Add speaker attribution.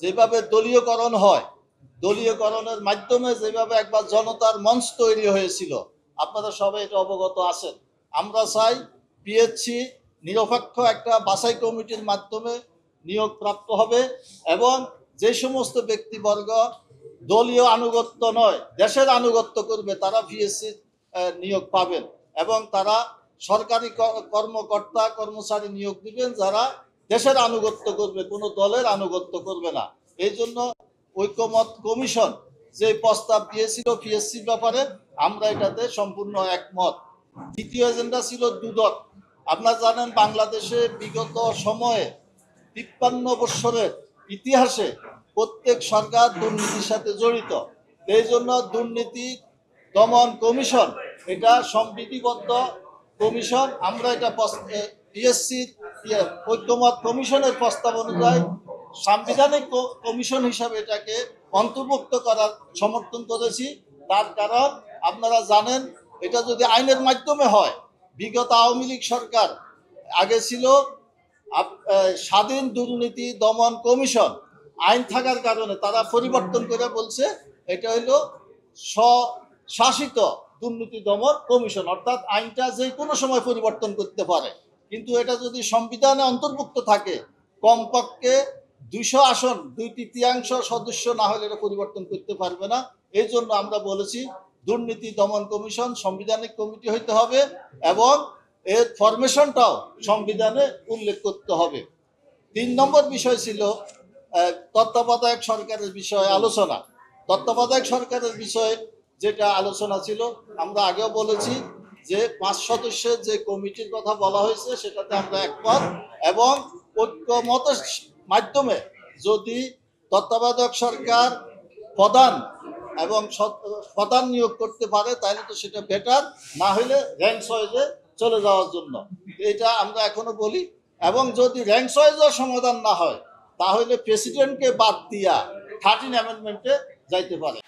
Speaker 1: যেভাবে দলীয়করণ হয়, দলীয়করণের মাধ্যমে যেভাবে একবার জনতার মঞ্চ তৈরি হয়েছিল, আপনারা সবাই এটা অবগত আছেন। আমরা চাই পিএসসি নিরপেক্ষ একটা বাছাই কমিটির মাধ্যমে নিয়োগ প্রাপ্ত হবে এবং যে সমস্ত ব্যক্তিবর্গ দলীয় আনুগত্য নয়, দেশের আনুগত্য করবে, তারা পিএসসি নিয়োগ পাবেন এবং তারা সরকারি কর্মকর্তা কর্মচারী নিয়োগ দিবেন যারা দেশের আনুগত্য করবে, কোনো দলের আনুগত্য করবে না। এই জন্য ঐক্যমত কমিশন যে প্রস্তাব দিয়েছিল পিএসসির ব্যাপারে, আমরা এটাতে সম্পূর্ণ একমত। দ্বিতীয় এজেন্ডা ছিল দুদক। আপনারা জানেন বাংলাদেশে বিগত সময়ে 53 বছরের ইতিহাসে প্রত্যেক সরকার দুর্নীতির সাথে জড়িত। এই জন্য দুর্নীতি দমন কমিশন এটা সংবিধিবদ্ধ কমিশন। আমরা এটা পিএসসির ঐক্যমত কমিশনের প্রস্তাব অনুযায়ী সাংবিধানিক কমিশন হিসাবে এটাকে অন্তর্ভুক্ত করার সমর্থন করেছি। তার কারণ আপনারা জানেন এটা যদি আইনের মাধ্যমে হয়, বিগত আওয়ামী লীগ সরকার আগে ছিল স্বাধীন দুর্নীতি দমন কমিশন, আইন থাকার কারণে তারা পরিবর্তন করে বলছে এটা হলো স্বশাসিত দুর্নীতি দমন কমিশন, অর্থাৎ আইনটা যে কোনো সময় পরিবর্তন করতে পারে। কিন্তু এটা যদি সংবিধানে অন্তর্ভুক্ত থাকে, কমপক্ষে 200 আসন 2/3 সদস্য না হলে এটা পরিবর্তন করতে পারবে না। এই জন্য আমরা বলেছি দুর্নীতি দমন কমিশন সাংবিধানিক কমিটি হইতে হবে এবং এর ফরমেশনটাও সংবিধানে উল্লেখ করতে হবে। 3 নম্বর বিষয় ছিল তত্ত্বাবধায়ক সরকারের বিষয়ে আলোচনা। তত্ত্বাবধায়ক সরকারের বিষয়ে যেটা আলোচনা ছিল, আমরা আগেও বলেছি যে 5 সদস্যের যে কমিটির কথা বলা হয়েছে সেটাতে আমরা একমত এবং ঐক্যমতের মাধ্যমে যদি তত্ত্বাবধায়ক সরকার প্রধান এবং প্রধান নিয়োগ করতে পারে তাহলে তো সেটা বেটার, না হলে র্যাঙ্ক ওয়াইজে চলে যাওয়ার জন্য এটা আমরা এখনো বলি। এবং যদি র্যাঙ্ক ওয়াইজের সমাধান না হয় তাহলে প্রেসিডেন্টকে বাদ দিয়া 13 অ্যামেন্ডমেন্টে যাইতে পারে।